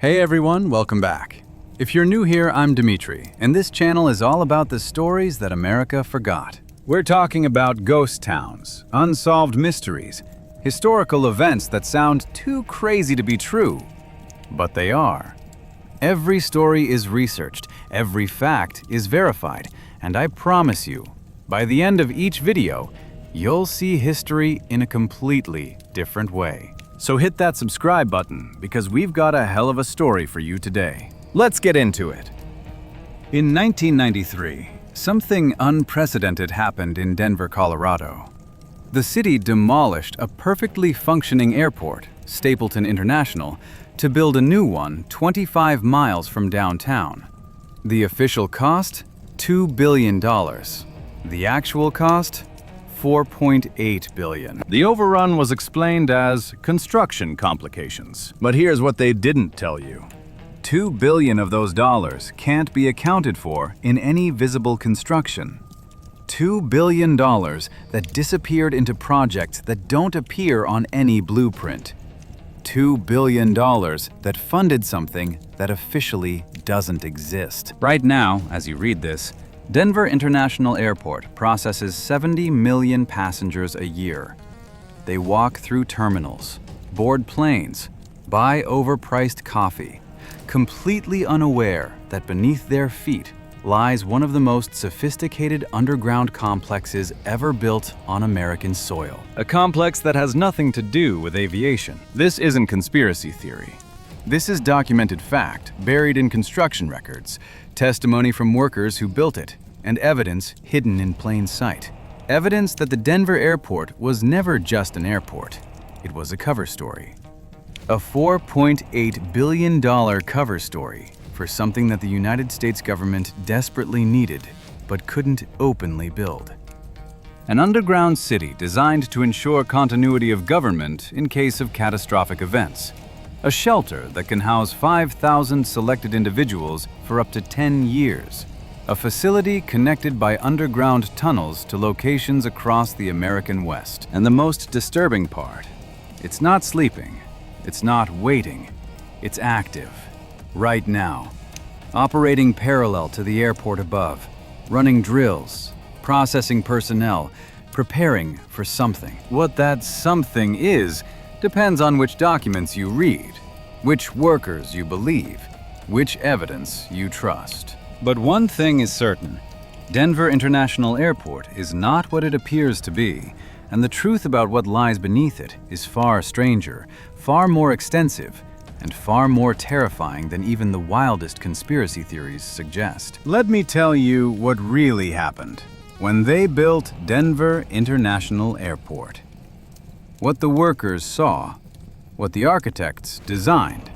Hey everyone, welcome back. If you're new here, I'm Dimitri, and this channel is all about the stories that America forgot. We're talking about ghost towns, unsolved mysteries, historical events that sound too crazy to be true, but they are. Every story is researched, every fact is verified, and I promise you, by the end of each video, you'll see history in a completely different way. So hit that subscribe button because we've got a hell of a story for you today. Let's get into it. In 1993, something unprecedented happened in Denver, Colorado. The city demolished a perfectly functioning airport, Stapleton International, to build a new one 25 miles from downtown. The official cost? $2 billion. The actual cost? $4.8 billion. The overrun was explained as construction complications. But here's what they didn't tell you. $2 billion of those dollars can't be accounted for in any visible construction. $2 billion that disappeared into projects that don't appear on any blueprint. $2 billion that funded something that officially doesn't exist. Right now, as you read this, Denver International Airport processes 70 million passengers a year. They walk through terminals, board planes, buy overpriced coffee, completely unaware that beneath their feet lies one of the most sophisticated underground complexes ever built on American soil. A complex that has nothing to do with aviation. This isn't conspiracy theory. This is documented fact, buried in construction records, testimony from workers who built it, and evidence hidden in plain sight. Evidence that the Denver airport was never just an airport. It was a cover story. A $4.8 billion cover story for something that the United States government desperately needed but couldn't openly build. An underground city designed to ensure continuity of government in case of catastrophic events. A shelter that can house 5,000 selected individuals for up to 10 years. A facility connected by underground tunnels to locations across the American West. And the most disturbing part, it's not sleeping, it's not waiting, it's active, right now. Operating parallel to the airport above, running drills, processing personnel, preparing for something. What that something is depends on which documents you read, which workers you believe, which evidence you trust. But one thing is certain, Denver International Airport is not what it appears to be, and the truth about what lies beneath it is far stranger, far more extensive, and far more terrifying than even the wildest conspiracy theories suggest. Let me tell you what really happened when they built Denver International Airport. What the workers saw, what the architects designed,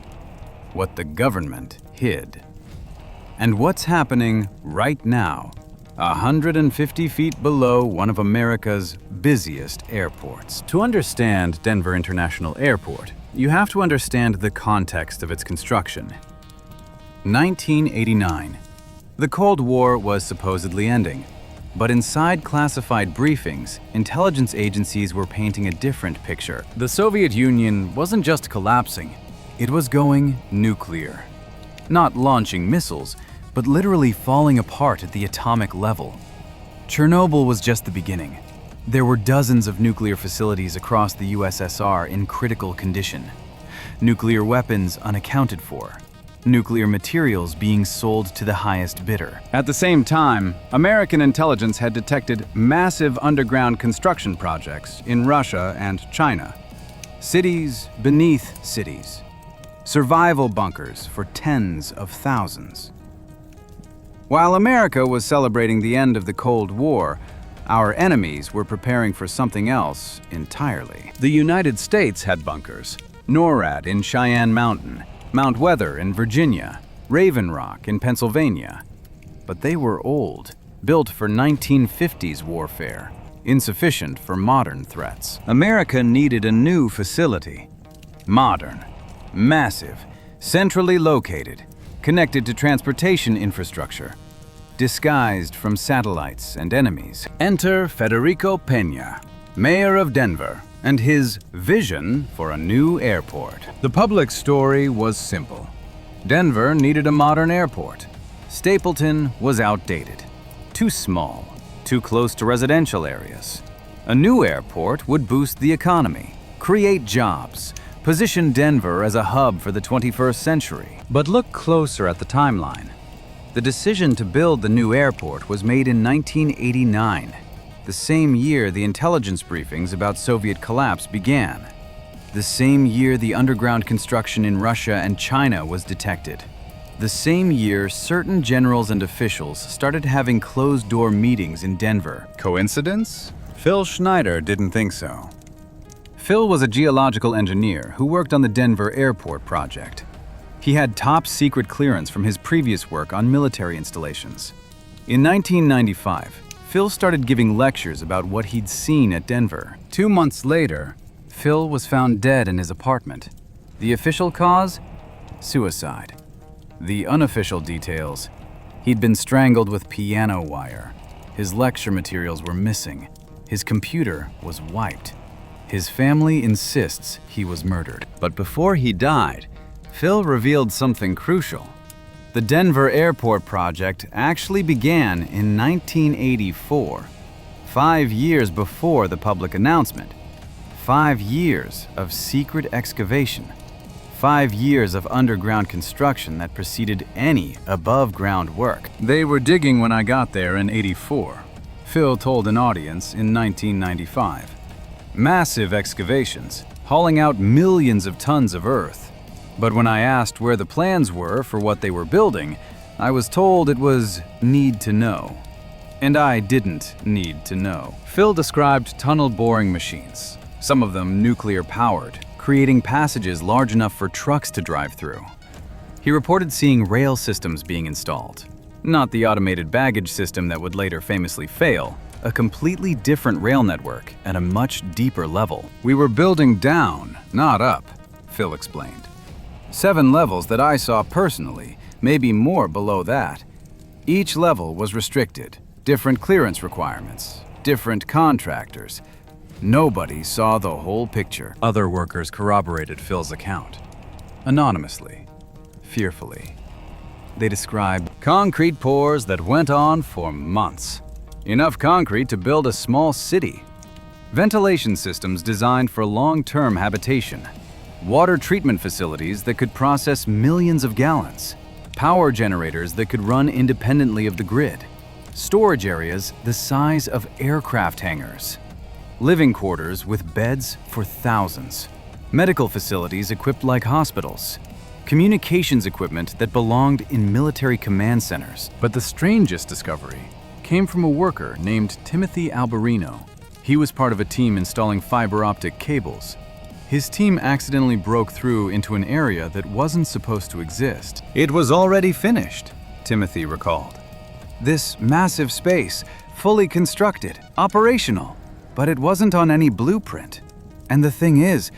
what the government hid. And what's happening right now, 150 feet below one of America's busiest airports. To understand Denver International Airport, you have to understand the context of its construction. 1989. The Cold War was supposedly ending, but inside classified briefings, intelligence agencies were painting a different picture. The Soviet Union wasn't just collapsing, it was going nuclear. Not launching missiles, but literally falling apart at the atomic level. Chernobyl was just the beginning. There were dozens of nuclear facilities across the USSR in critical condition. Nuclear weapons unaccounted for. Nuclear materials being sold to the highest bidder. At the same time, American intelligence had detected massive underground construction projects in Russia and China. Cities beneath cities. Survival bunkers for tens of thousands. While America was celebrating the end of the Cold War, our enemies were preparing for something else entirely. The United States had bunkers. NORAD in Cheyenne Mountain, Mount Weather in Virginia, Raven Rock in Pennsylvania. But they were old, built for 1950s warfare, insufficient for modern threats. America needed a new facility. Modern, massive, centrally located, connected to transportation infrastructure, disguised from satellites and enemies. Enter Federico Peña, mayor of Denver, and his vision for a new airport. The public story was simple. Denver needed a modern airport. Stapleton was outdated, too small, too close to residential areas. A new airport would boost the economy, create jobs, position Denver as a hub for the 21st century. But look closer at the timeline. The decision to build the new airport was made in 1989, the same year the intelligence briefings about Soviet collapse began, the same year the underground construction in Russia and China was detected, the same year certain generals and officials started having closed-door meetings in Denver. Coincidence? Phil Schneider didn't think so. Phil was a geological engineer who worked on the Denver Airport project. He had top-secret clearance from his previous work on military installations. In 1995, Phil started giving lectures about what he'd seen at Denver. 2 months later, Phil was found dead in his apartment. The official cause? Suicide. The unofficial details? He'd been strangled with piano wire. His lecture materials were missing. His computer was wiped. His family insists he was murdered. But before he died, Phil revealed something crucial. The Denver Airport project actually began in 1984, 5 years before the public announcement. 5 years of secret excavation. 5 years of underground construction that preceded any above-ground work. They were digging when I got there in '84, Phil told an audience in 1995. Massive excavations, hauling out millions of tons of earth. But when I asked where the plans were for what they were building, I was told it was need to know. And I didn't need to know. Phil described tunnel boring machines, some of them nuclear-powered, creating passages large enough for trucks to drive through. He reported seeing rail systems being installed. Not the automated baggage system that would later famously fail, a completely different rail network at a much deeper level. We were building down, not up, Phil explained. 7 levels that I saw personally, maybe more below that. Each level was restricted, different clearance requirements, different contractors. Nobody saw the whole picture. Other workers corroborated Phil's account. Anonymously, fearfully. They described concrete pours that went on for months. Enough concrete to build a small city. Ventilation systems designed for long-term habitation. Water treatment facilities that could process millions of gallons. Power generators that could run independently of the grid. Storage areas the size of aircraft hangars. Living quarters with beds for thousands. Medical facilities equipped like hospitals. Communications equipment that belonged in military command centers. But the strangest discovery came from a worker named Timothy Alberino. He was part of a team installing fiber optic cables. His team accidentally broke through into an area that wasn't supposed to exist. It was already finished, Timothy recalled. This massive space, fully constructed, operational, but it wasn't on any blueprint. And the thing is,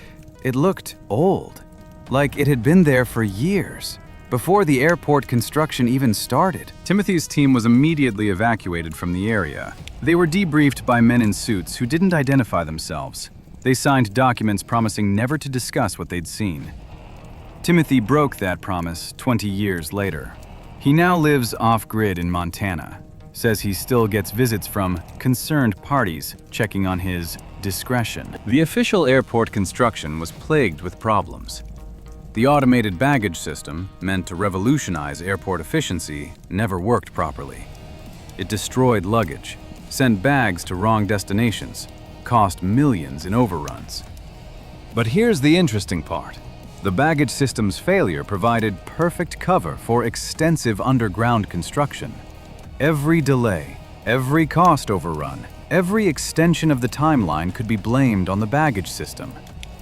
it looked old, like it had been there for years, before the airport construction even started. Timothy's team was immediately evacuated from the area. They were debriefed by men in suits who didn't identify themselves. They signed documents promising never to discuss what they'd seen. Timothy broke that promise 20 years later. He now lives off-grid in Montana, says he still gets visits from concerned parties checking on his discretion. The official airport construction was plagued with problems. The automated baggage system, meant to revolutionize airport efficiency, never worked properly. It destroyed luggage, sent bags to wrong destinations, cost millions in overruns. But here's the interesting part. The baggage system's failure provided perfect cover for extensive underground construction. Every delay, every cost overrun, every extension of the timeline could be blamed on the baggage system.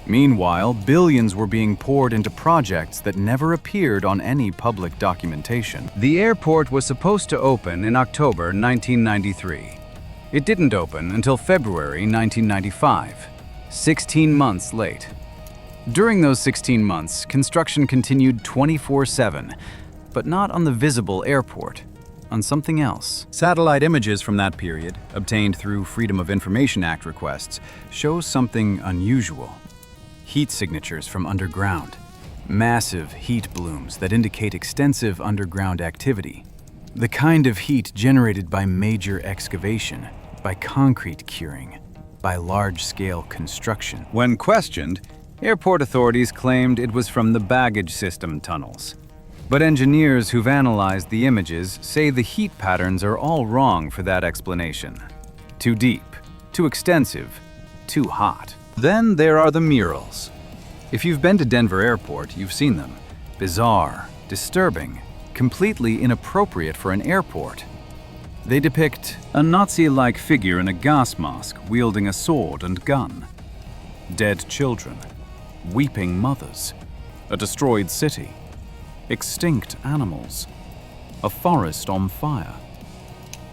Meanwhile, billions were being poured into projects that never appeared on any public documentation. The airport was supposed to open in October 1993. It didn't open until February 1995, 16 months late. During those 16 months, construction continued 24/7, but not on the visible airport, on something else. Satellite images from that period, obtained through Freedom of Information Act requests, show something unusual. Heat signatures from underground. Massive heat blooms that indicate extensive underground activity. The kind of heat generated by major excavation, by concrete curing, by large-scale construction. When questioned, airport authorities claimed it was from the baggage system tunnels. But engineers who've analyzed the images say the heat patterns are all wrong for that explanation. Too deep, too extensive, too hot. Then there are the murals. If you've been to Denver Airport, you've seen them. Bizarre, disturbing, completely inappropriate for an airport. They depict a Nazi-like figure in a gas mask wielding a sword and gun. Dead children, weeping mothers, a destroyed city, extinct animals, a forest on fire.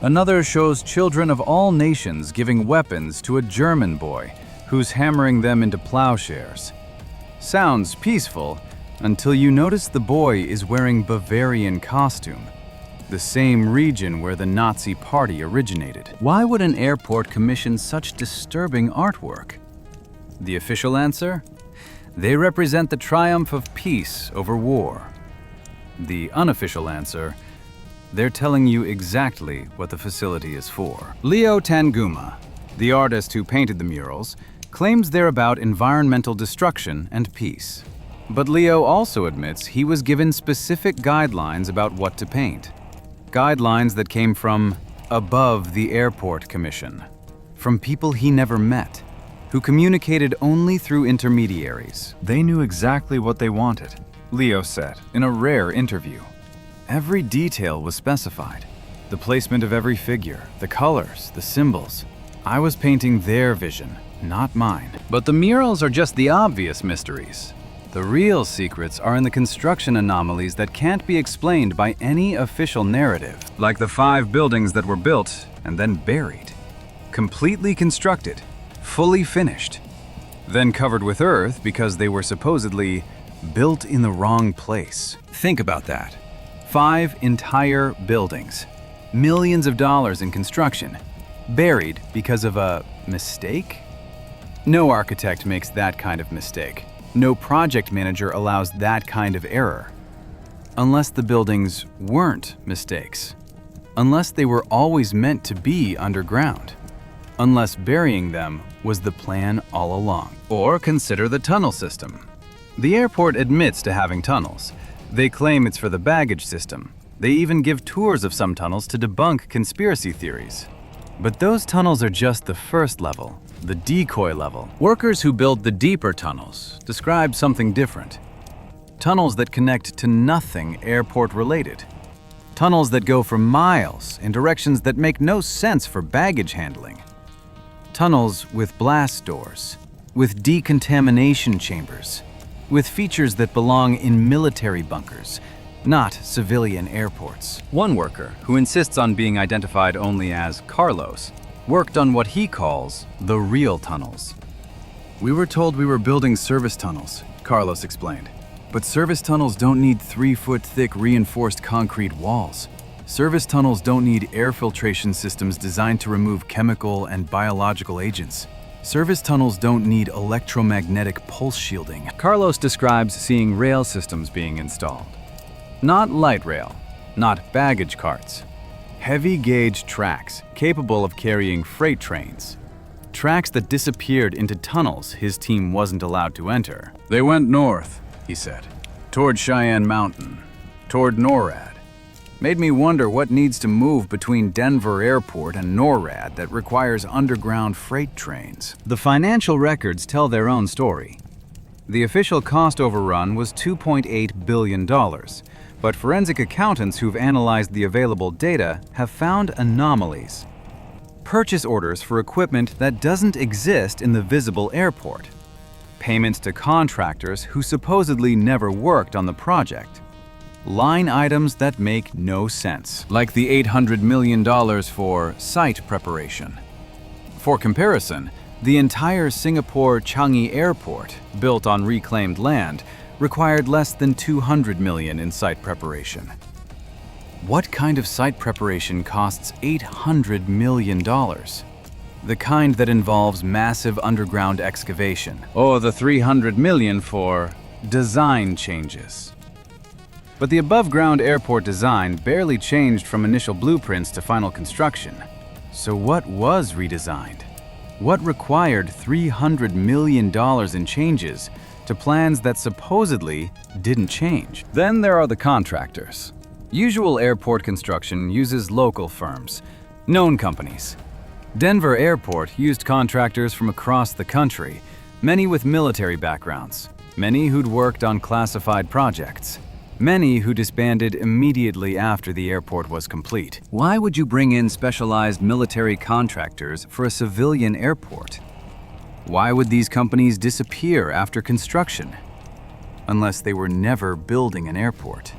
Another shows children of all nations giving weapons to a German boy who's hammering them into plowshares. Sounds peaceful until you notice the boy is wearing Bavarian costume, the same region where the Nazi Party originated. Why would an airport commission such disturbing artwork? The official answer? They represent the triumph of peace over war. The unofficial answer? They're telling you exactly what the facility is for. Leo Tanguma, the artist who painted the murals, claims they're about environmental destruction and peace. But Leo also admits he was given specific guidelines about what to paint. Guidelines that came from above the airport commission, from people he never met, who communicated only through intermediaries. They knew exactly what they wanted, Leo said in a rare interview. Every detail was specified. The placement of every figure, the colors, the symbols. I was painting their vision, not mine. But the murals are just the obvious mysteries. The real secrets are in the construction anomalies that can't be explained by any official narrative, like the 5 buildings that were built and then buried. Completely constructed, fully finished, then covered with earth because they were supposedly built in the wrong place. Think about that. 5 entire buildings, millions of dollars in construction, buried because of a mistake? No architect makes that kind of mistake. No project manager allows that kind of error. Unless the buildings weren't mistakes. Unless they were always meant to be underground. Unless burying them was the plan all along. Or consider the tunnel system. The airport admits to having tunnels. They claim it's for the baggage system. They even give tours of some tunnels to debunk conspiracy theories. But those tunnels are just the first level, the decoy level. Workers who build the deeper tunnels describe something different. Tunnels that connect to nothing airport-related. Tunnels that go for miles in directions that make no sense for baggage handling. Tunnels with blast doors, with decontamination chambers, with features that belong in military bunkers, not civilian airports. One worker, who insists on being identified only as Carlos, worked on what he calls the real tunnels. We were told we were building service tunnels, Carlos explained. But service tunnels don't need 3-foot thick reinforced concrete walls. Service tunnels don't need air filtration systems designed to remove chemical and biological agents. Service tunnels don't need electromagnetic pulse shielding. Carlos describes seeing rail systems being installed. Not light rail, not baggage carts. Heavy gauge tracks capable of carrying freight trains. Tracks that disappeared into tunnels his team wasn't allowed to enter. They went north, he said, toward Cheyenne Mountain, toward NORAD. Made me wonder what needs to move between Denver Airport and NORAD that requires underground freight trains. The financial records tell their own story. The official cost overrun was $2.8 billion, but forensic accountants who've analyzed the available data have found anomalies. Purchase orders for equipment that doesn't exist in the visible airport. Payments to contractors who supposedly never worked on the project. Line items that make no sense, like the $800 million for site preparation. For comparison, the entire Singapore Changi Airport, built on reclaimed land, required less than $200 million in site preparation. What kind of site preparation costs $800 million? The kind that involves massive underground excavation. Or the $300 million for design changes. But the above-ground airport design barely changed from initial blueprints to final construction. So what was redesigned? What required $300 million in changes to plans that supposedly didn't change? Then there are the contractors. Usual airport construction uses local firms, known companies. Denver Airport used contractors from across the country, many with military backgrounds, many who'd worked on classified projects, many who disbanded immediately after the airport was complete. Why would you bring in specialized military contractors for a civilian airport? Why would these companies disappear after construction? Unless they were never building an airport.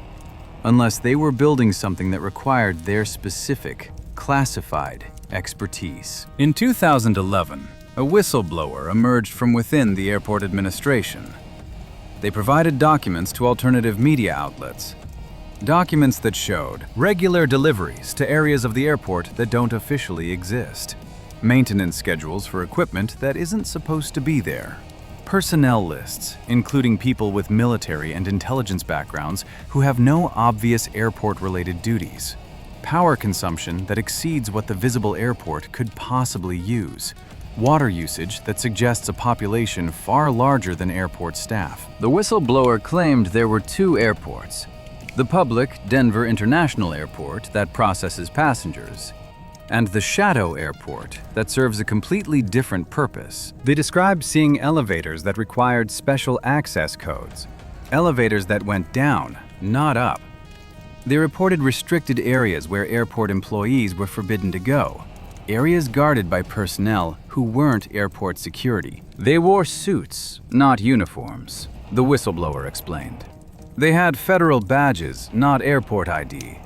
Unless they were building something that required their specific, classified expertise. In 2011, a whistleblower emerged from within the airport administration. They provided documents to alternative media outlets. Documents that showed regular deliveries to areas of the airport that don't officially exist. Maintenance schedules for equipment that isn't supposed to be there. Personnel lists, including people with military and intelligence backgrounds who have no obvious airport-related duties. Power consumption that exceeds what the visible airport could possibly use. Water usage that suggests a population far larger than airport staff. The whistleblower claimed there were two airports. The public Denver International Airport that processes passengers, and the shadow airport that serves a completely different purpose. They described seeing elevators that required special access codes. Elevators that went down, not up. They reported restricted areas where airport employees were forbidden to go. Areas guarded by personnel who weren't airport security. They wore suits, not uniforms, the whistleblower explained. They had federal badges, not airport ID.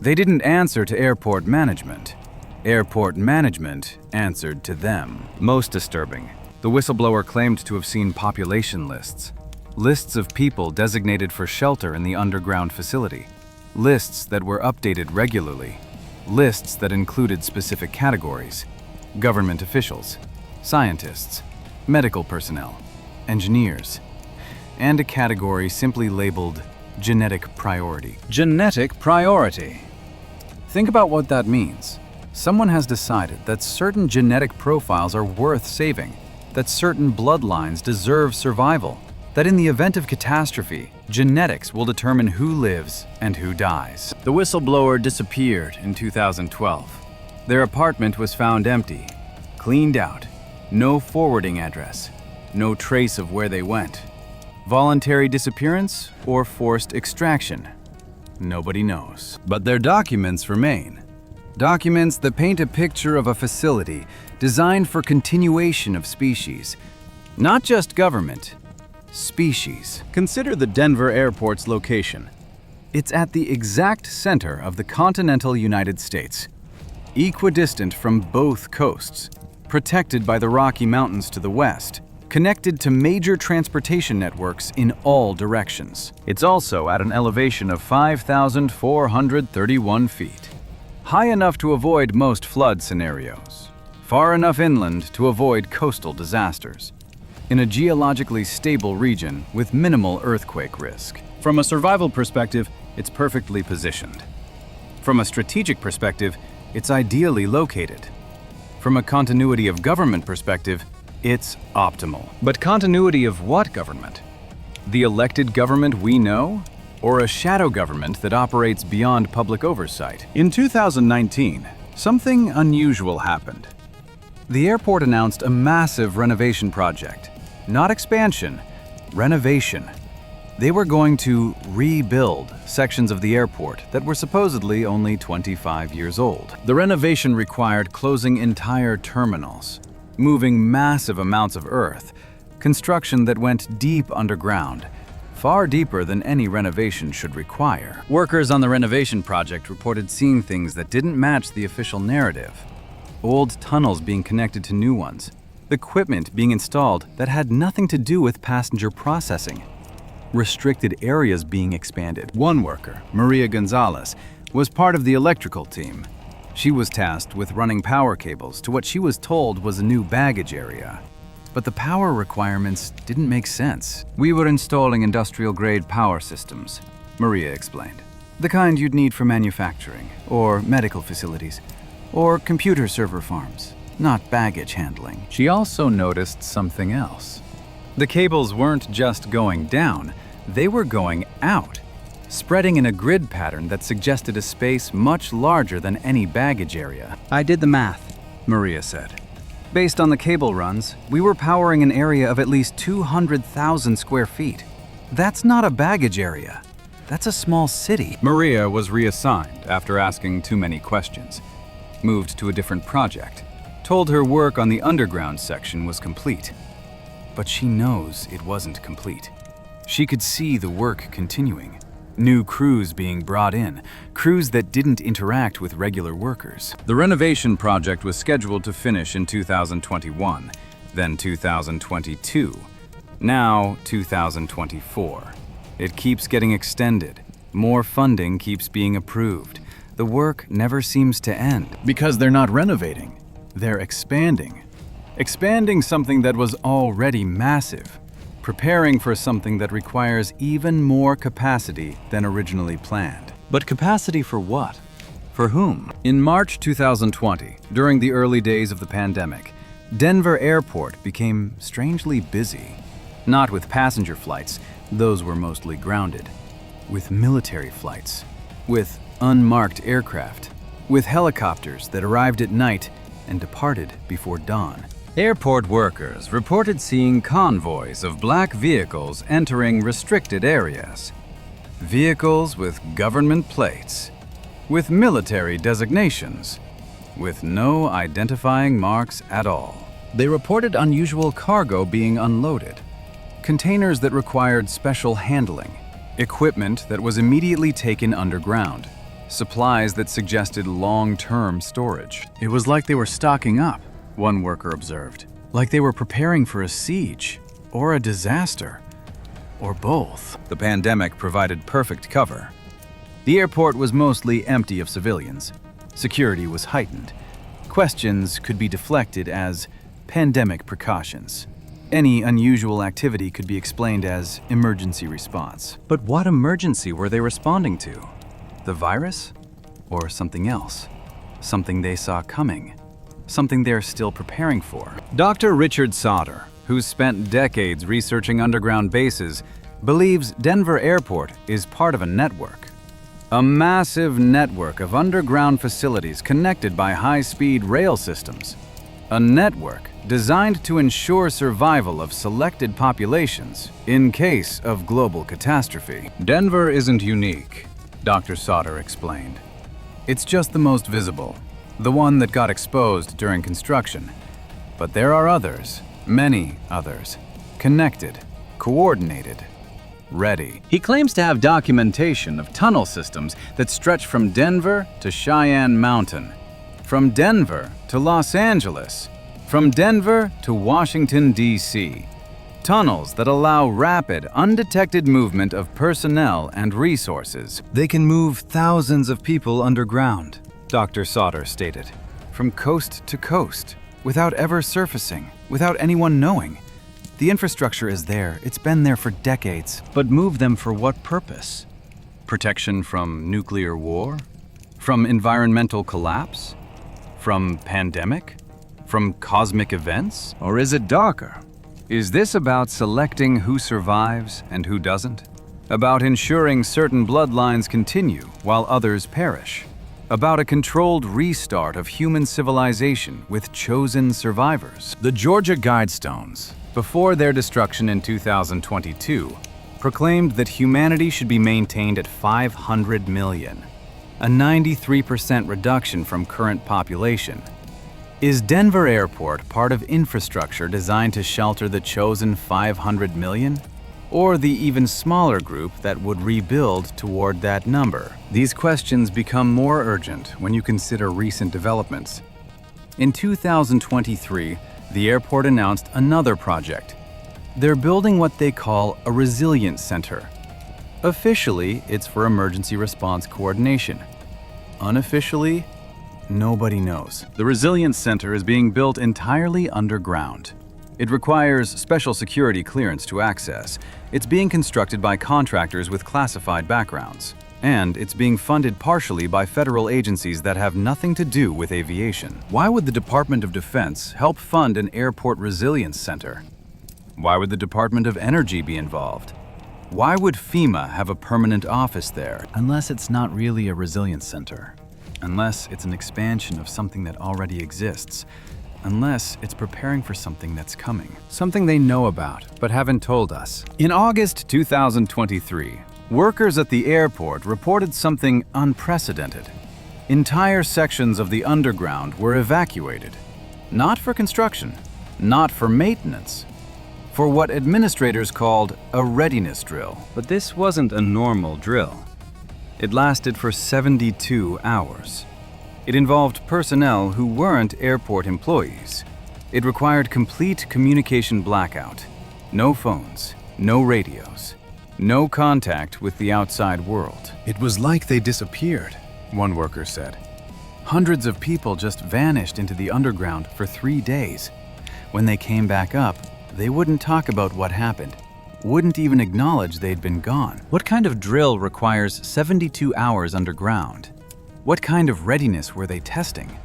They didn't answer to airport management. Airport management answered to them. Most disturbing, the whistleblower claimed to have seen population lists. Lists of people designated for shelter in the underground facility. Lists that were updated regularly. Lists that included specific categories: government officials, scientists, medical personnel, engineers, and a category simply labeled genetic priority. Genetic priority. Think about what that means. Someone has decided that certain genetic profiles are worth saving, that certain bloodlines deserve survival, that in the event of catastrophe, genetics will determine who lives and who dies. The whistleblower disappeared in 2012. Their apartment was found empty, cleaned out, no forwarding address, no trace of where they went. Voluntary disappearance or forced extraction? Nobody knows. But their documents remain. Documents that paint a picture of a facility designed for continuation of species. Not just government, species. Consider the Denver airport's location. It's at the exact center of the continental United States, equidistant from both coasts, protected by the Rocky Mountains to the west, connected to major transportation networks in all directions. It's also at an elevation of 5,431 feet, high enough to avoid most flood scenarios, far enough inland to avoid coastal disasters, in a geologically stable region with minimal earthquake risk. From a survival perspective, it's perfectly positioned. From a strategic perspective, it's ideally located. From a continuity of government perspective, it's optimal. But continuity of what government? The elected government we know? Or a shadow government that operates beyond public oversight? In 2019, something unusual happened. The airport announced a massive renovation project. Not expansion, renovation. They were going to rebuild sections of the airport that were supposedly only 25 years old. The renovation required closing entire terminals, moving massive amounts of earth, construction that went deep underground, far deeper than any renovation should require. Workers on the renovation project reported seeing things that didn't match the official narrative. Old tunnels being connected to new ones. Equipment being installed that had nothing to do with passenger processing. Restricted areas being expanded. One worker, Maria Gonzalez, was part of the electrical team. She was tasked with running power cables to what she was told was a new baggage area. but the power requirements didn't make sense. We were installing industrial-grade power systems, Maria explained. The kind you'd need for manufacturing, or medical facilities, or computer server farms, not baggage handling. She also noticed something else. The cables weren't just going down, they were going out, spreading in a grid pattern that suggested a space much larger than any baggage area. I did the math, Maria said. Based on the cable runs, we were powering an area of at least 200,000 square feet. That's not a baggage area. That's a small city. Maria was reassigned after asking too many questions, moved to a different project, told her work on the underground section was complete. But she knows it wasn't complete. She could see the work continuing. New crews being brought in, crews that didn't interact with regular workers. The renovation project was scheduled to finish in 2021, then 2022, now 2024. It keeps getting extended. More funding keeps being approved. The work never seems to end. Because they're not renovating, they're expanding. Expanding something that was already massive. Preparing for something that requires even more capacity than originally planned. But capacity for what? For whom? In March 2020, during the early days of the pandemic, Denver Airport became strangely busy. Not with passenger flights, those were mostly grounded. With military flights. With unmarked aircraft. With helicopters that arrived at night and departed before dawn. Airport workers reported seeing convoys of black vehicles entering restricted areas. Vehicles with government plates, with military designations, with no identifying marks at all. They reported unusual cargo being unloaded, containers that required special handling, equipment that was immediately taken underground, supplies that suggested long-term storage. It was like they were stocking up, one worker observed, like they were preparing for a siege or a disaster, or both. The pandemic provided perfect cover. The airport was mostly empty of civilians. Security was heightened. Questions could be deflected as pandemic precautions. Any unusual activity could be explained as emergency response. But what emergency were they responding to? The virus? Or something else? Something they saw coming? Something they're still preparing for. Dr. Richard Sauter, who's spent decades researching underground bases, believes Denver Airport is part of a network. A massive network of underground facilities connected by high-speed rail systems. A network designed to ensure survival of selected populations in case of global catastrophe. Denver isn't unique, Dr. Sauter explained. It's just the most visible. The one that got exposed during construction. But there are others, many others, connected, coordinated, ready. He claims to have documentation of tunnel systems that stretch from Denver to Cheyenne Mountain, from Denver to Los Angeles, from Denver to Washington, D.C. Tunnels that allow rapid, undetected movement of personnel and resources. They can move thousands of people underground, Dr. Sauter stated, from coast to coast, without ever surfacing, without anyone knowing. The infrastructure is there, it's been there for decades. But move them for what purpose? Protection from nuclear war? From environmental collapse? From pandemic? From cosmic events? Or is it darker? Is this about selecting who survives and who doesn't? About ensuring certain bloodlines continue while others perish? About a controlled restart of human civilization with chosen survivors? The Georgia Guidestones, before their destruction in 2022, proclaimed that humanity should be maintained at 500 million, a 93% reduction from current population. Is Denver Airport part of infrastructure designed to shelter the chosen 500 million? Or the even smaller group that would rebuild toward that number? These questions become more urgent when you consider recent developments. In 2023, the airport announced another project. They're building what they call a resilience center. Officially, it's for emergency response coordination. Unofficially, nobody knows. The resilience center is being built entirely underground. It requires special security clearance to access. It's being constructed by contractors with classified backgrounds. And it's being funded partially by federal agencies that have nothing to do with aviation. Why would the Department of Defense help fund an airport resilience center? Why would the Department of Energy be involved? Why would FEMA have a permanent office there? Unless it's not really a resilience center. Unless it's an expansion of something that already exists. Unless it's preparing for something that's coming. Something they know about, but haven't told us. In August 2023, workers at the airport reported something unprecedented. Entire sections of the underground were evacuated. Not for construction, not for maintenance, for what administrators called a readiness drill. But this wasn't a normal drill. It lasted for 72 hours. It involved personnel who weren't airport employees. It required complete communication blackout. No phones, no radios, no contact with the outside world. It was like they disappeared, one worker said. Hundreds of people just vanished into the underground for 3 days. When they came back up, they wouldn't talk about what happened, wouldn't even acknowledge they'd been gone. What kind of drill requires 72 hours underground? What kind of readiness were they testing?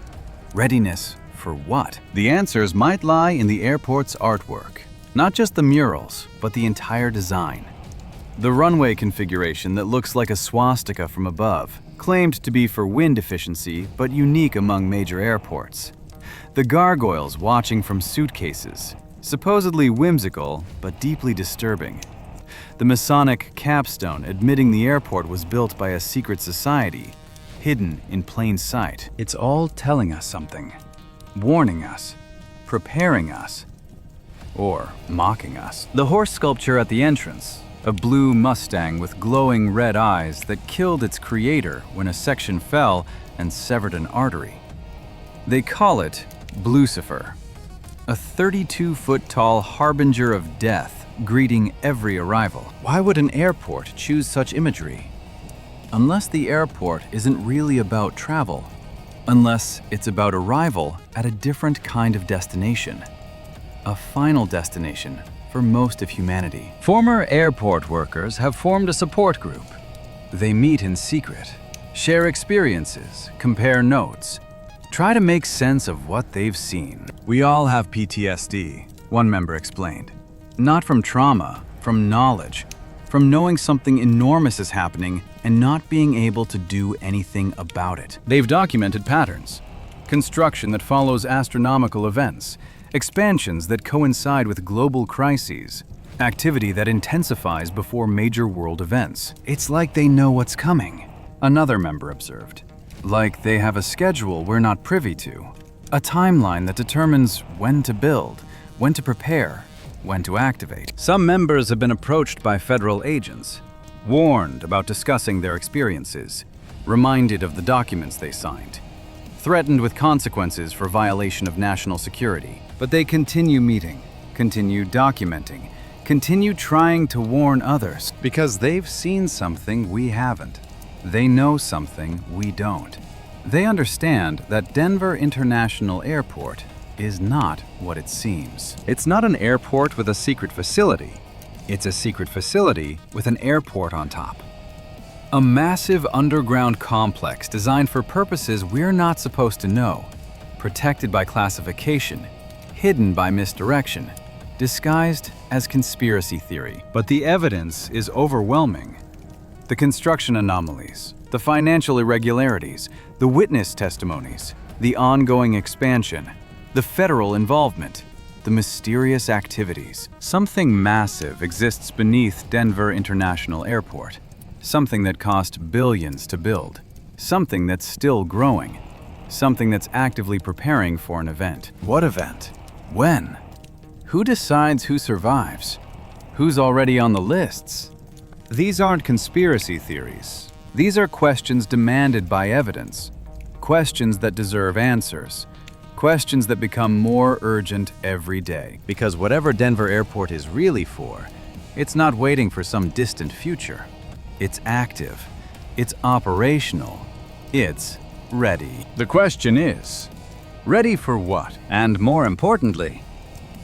Readiness for what? The answers might lie in the airport's artwork. Not just the murals, but the entire design. The runway configuration that looks like a swastika from above, claimed to be for wind efficiency, but unique among major airports. The gargoyles watching from suitcases, supposedly whimsical, but deeply disturbing. The Masonic capstone admitting the airport was built by a secret society, hidden in plain sight. It's all telling us something, warning us, preparing us, or mocking us. The horse sculpture at the entrance, a blue Mustang with glowing red eyes that killed its creator when a section fell and severed an artery. They call it Blucifer, a 32-foot-tall harbinger of death greeting every arrival. Why would an airport choose such imagery? Unless the airport isn't really about travel, unless it's about arrival at a different kind of destination, a final destination for most of humanity. Former airport workers have formed a support group. They meet in secret, share experiences, compare notes, try to make sense of what they've seen. We all have PTSD, one member explained. Not from trauma, from knowledge, from knowing something enormous is happening and not being able to do anything about it. They've documented patterns, construction that follows astronomical events, expansions that coincide with global crises, activity that intensifies before major world events. It's like they know what's coming, another member observed. Like they have a schedule we're not privy to, a timeline that determines when to build, when to prepare, when to activate. Some members have been approached by federal agents, warned about discussing their experiences, reminded of the documents they signed, threatened with consequences for violation of national security. But they continue meeting, continue documenting, continue trying to warn others because they've seen something we haven't. They know something we don't. They understand that Denver International Airport is not what it seems. It's not an airport with a secret facility. It's a secret facility with an airport on top. A massive underground complex designed for purposes we're not supposed to know, protected by classification, hidden by misdirection, disguised as conspiracy theory. But the evidence is overwhelming. The construction anomalies, the financial irregularities, the witness testimonies, the ongoing expansion, the federal involvement, the mysterious activities. Something massive exists beneath Denver International Airport. Something that cost billions to build. Something that's still growing. Something that's actively preparing for an event. What event? When? Who decides who survives? Who's already on the lists? These aren't conspiracy theories. These are questions demanded by evidence. Questions that deserve answers. Questions that become more urgent every day. Because whatever Denver Airport is really for, it's not waiting for some distant future. It's active. It's operational. It's ready. The question is, ready for what? And more importantly,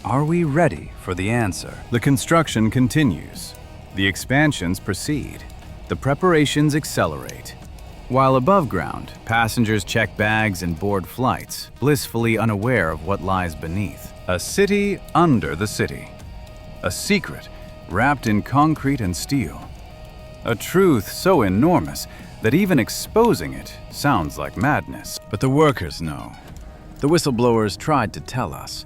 Are we ready for the answer? The construction continues. The expansions proceed. The preparations accelerate. While above ground, passengers check bags and board flights, blissfully unaware of what lies beneath. A city under the city. A secret wrapped in concrete and steel. A truth so enormous that even exposing it sounds like madness. But the workers know. The whistleblowers tried to tell us.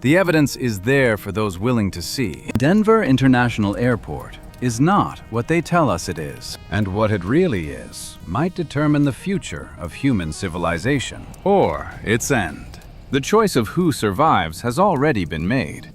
The evidence is there for those willing to see. Denver International Airport is not what they tell us it is. And what it really is might determine the future of human civilization, or its end. The choice of who survives has already been made.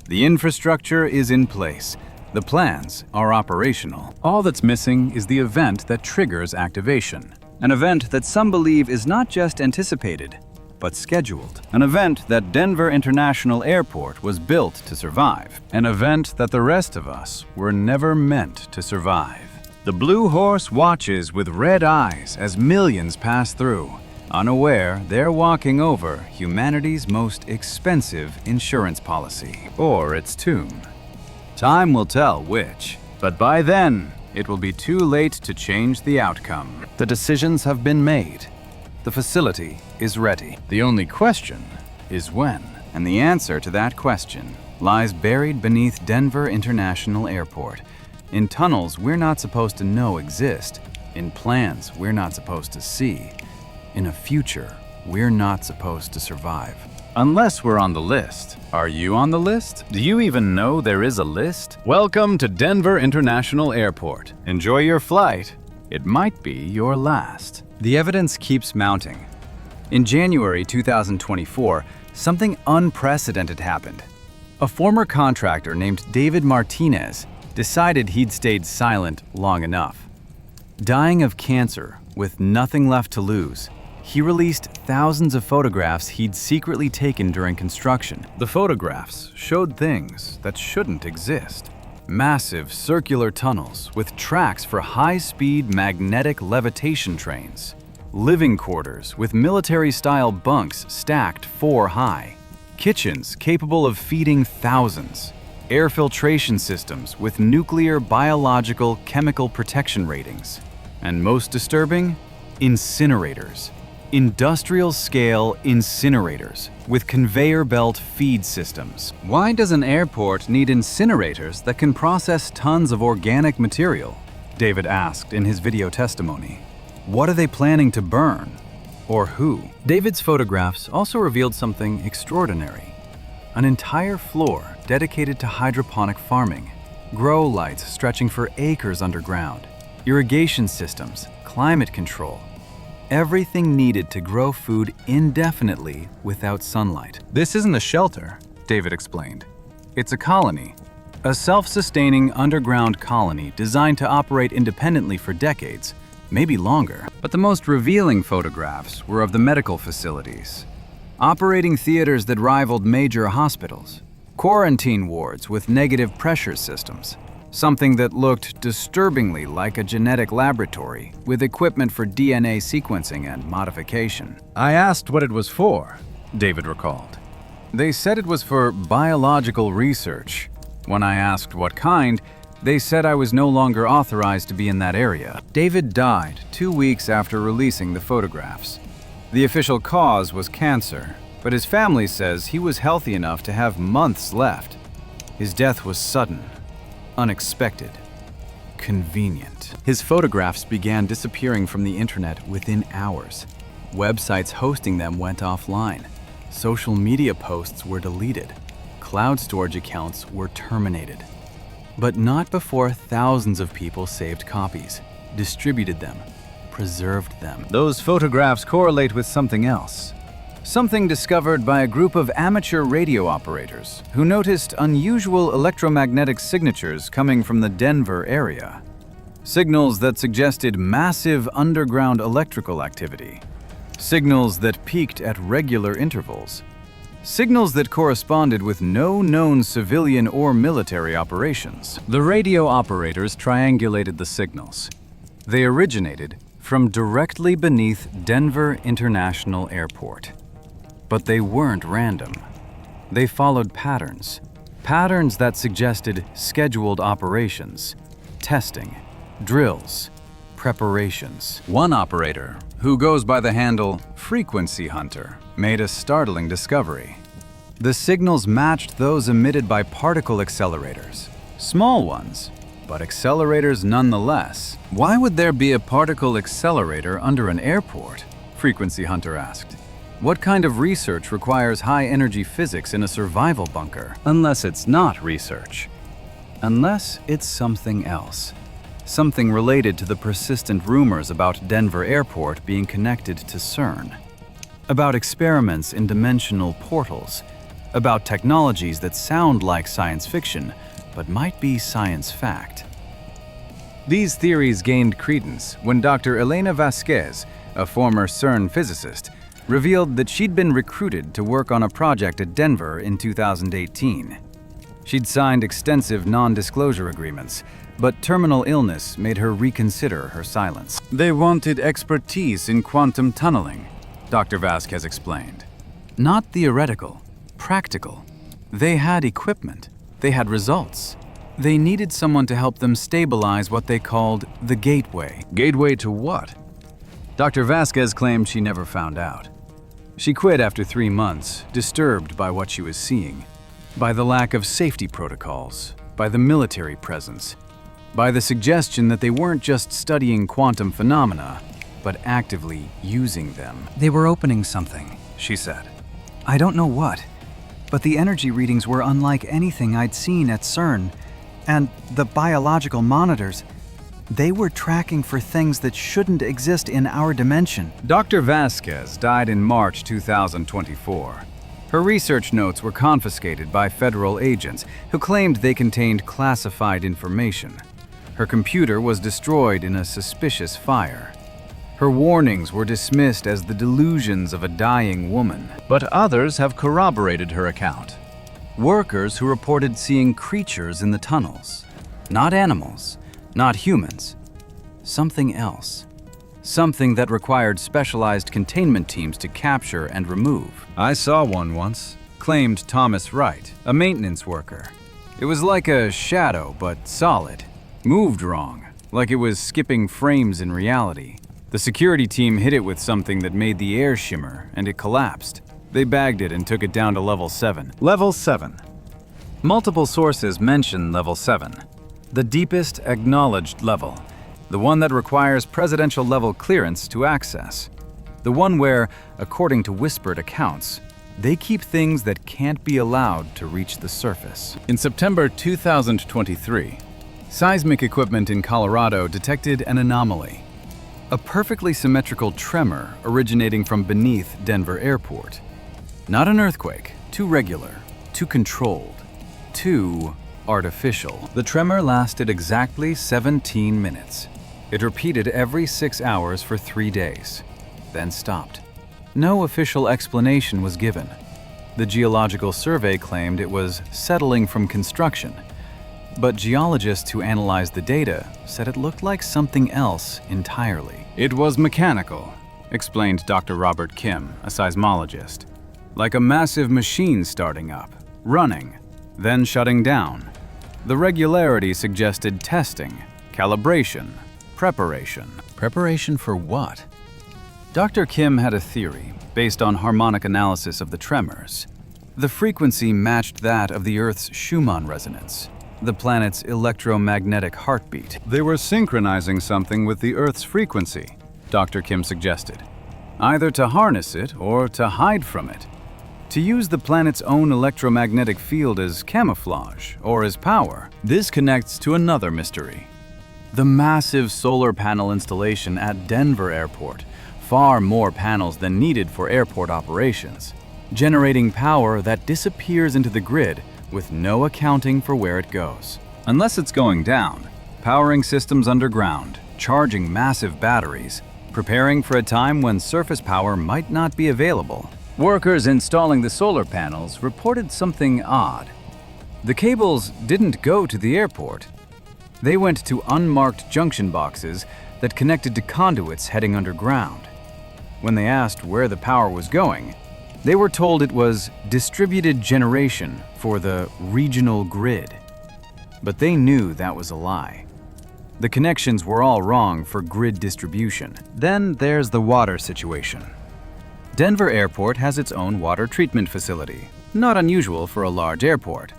The infrastructure is in place. The plans are operational. All that's missing is the event that triggers activation. An event that some believe is not just anticipated, but scheduled. An event that Denver International Airport was built to survive. An event that the rest of us were never meant to survive. The Blue Horse watches with red eyes as millions pass through, unaware they're walking over humanity's most expensive insurance policy, or its tomb. Time will tell which, but by then, it will be too late to change the outcome. The decisions have been made. The facility is ready. The only question is when. And the answer to that question lies buried beneath Denver International Airport, in tunnels we're not supposed to know exist, in plans we're not supposed to see, in a future we're not supposed to survive. Unless we're on the list. Are you on the list? Do you even know there is a list? Welcome to Denver International Airport. Enjoy your flight. It might be your last. The evidence keeps mounting. In January 2024, something unprecedented happened. A former contractor named David Martinez decided he'd stayed silent long enough. Dying of cancer with nothing left to lose, he released thousands of photographs he'd secretly taken during construction. The photographs showed things that shouldn't exist. Massive circular tunnels with tracks for high-speed magnetic levitation trains. Living quarters with military-style bunks stacked 4 high. Kitchens capable of feeding thousands. Air filtration systems with nuclear, biological, chemical protection ratings. And most disturbing, incinerators. Industrial-scale incinerators with conveyor belt feed systems. Why does an airport need incinerators that can process tons of organic material? David asked in his video testimony. What are they planning to burn? Or who? David's photographs also revealed something extraordinary. An entire floor dedicated to hydroponic farming. Grow lights stretching for acres underground. Irrigation systems, climate control. Everything needed to grow food indefinitely without sunlight. This isn't a shelter, David explained. It's a colony. A self-sustaining underground colony designed to operate independently for decades, maybe longer. But the most revealing photographs were of the medical facilities. Operating theaters that rivaled major hospitals. Quarantine wards with negative pressure systems. Something that looked disturbingly like a genetic laboratory with equipment for DNA sequencing and modification. I asked what it was for, David recalled. They said it was for biological research. When I asked what kind, they said I was no longer authorized to be in that area. David died 2 weeks after releasing the photographs. The official cause was cancer, but his family says he was healthy enough to have months left. His death was sudden. Unexpected. Convenient. His photographs began disappearing from the internet within hours. Websites hosting them went offline. Social media posts were deleted. Cloud storage accounts were terminated. But not before thousands of people saved copies, distributed them, preserved them. Those photographs correlate with something else. Something discovered by a group of amateur radio operators who noticed unusual electromagnetic signatures coming from the Denver area. Signals that suggested massive underground electrical activity. Signals that peaked at regular intervals. Signals that corresponded with no known civilian or military operations. The radio operators triangulated the signals. They originated from directly beneath Denver International Airport. But they weren't random. They followed patterns. Patterns that suggested scheduled operations, testing, drills, preparations. One operator, who goes by the handle Frequency Hunter, made a startling discovery. The signals matched those emitted by particle accelerators. Small ones, but accelerators nonetheless. Why would there be a particle accelerator under an airport? Frequency Hunter asked. What kind of research requires high-energy physics in a survival bunker? Unless it's not research. Unless it's something else. Something related to the persistent rumors about Denver Airport being connected to CERN. About experiments in dimensional portals. About technologies that sound like science fiction, but might be science fact. These theories gained credence when Dr. Elena Vasquez, a former CERN physicist, revealed that she'd been recruited to work on a project at Denver in 2018. She'd signed extensive non-disclosure agreements, but terminal illness made her reconsider her silence. They wanted expertise in quantum tunneling, Dr. Vasquez explained. Not theoretical, practical. They had equipment. They had results. They needed someone to help them stabilize what they called the gateway. Gateway to what? Dr. Vasquez claimed she never found out. She quit after 3 months, disturbed by what she was seeing, by the lack of safety protocols, by the military presence, by the suggestion that they weren't just studying quantum phenomena, but actively using them. They were opening something, she said. I don't know what, but the energy readings were unlike anything I'd seen at CERN, and the biological monitors, they were tracking for things that shouldn't exist in our dimension. Dr. Vasquez died in March 2024. Her research notes were confiscated by federal agents who claimed they contained classified information. Her computer was destroyed in a suspicious fire. Her warnings were dismissed as the delusions of a dying woman, but others have corroborated her account. Workers who reported seeing creatures in the tunnels. Not animals. Not humans. Something else. Something that required specialized containment teams to capture and remove. I saw one once, claimed Thomas Wright, a maintenance worker. It was like a shadow, but solid. Moved wrong, like it was skipping frames in reality. The security team hit it with something that made the air shimmer, and it collapsed. They bagged it and took it down to level 7. Level 7. Multiple sources mention level 7. The deepest acknowledged level, the one that requires presidential level clearance to access. The one where, according to whispered accounts, they keep things that can't be allowed to reach the surface. In September 2023, seismic equipment in Colorado detected an anomaly. A perfectly symmetrical tremor originating from beneath Denver Airport. Not an earthquake, too regular, too controlled, too artificial. The tremor lasted exactly 17 minutes. It repeated every 6 hours for 3 days, then stopped. No official explanation was given. The Geological Survey claimed it was settling from construction, but geologists who analyzed the data said it looked like something else entirely. It was mechanical, explained Dr. Robert Kim, a seismologist. Like a massive machine starting up, running, then shutting down. The regularity suggested testing, calibration, preparation. Preparation for what? Dr. Kim had a theory based on harmonic analysis of the tremors. The frequency matched that of the Earth's Schumann resonance, the planet's electromagnetic heartbeat. They were synchronizing something with the Earth's frequency, Dr. Kim suggested, either to harness it or to hide from it. To use the planet's own electromagnetic field as camouflage or as power. This connects to another mystery. The massive solar panel installation at Denver Airport, far more panels than needed for airport operations, generating power that disappears into the grid with no accounting for where it goes. Unless it's going down, powering systems underground, charging massive batteries, preparing for a time when surface power might not be available. Workers installing the solar panels reported something odd. The cables didn't go to the airport. They went to unmarked junction boxes that connected to conduits heading underground. When they asked where the power was going, They were told it was distributed generation for the regional grid. But they knew that was a lie. The connections were all wrong for grid distribution. Then there's the water situation. Denver Airport has its own water treatment facility. Not unusual for a large airport.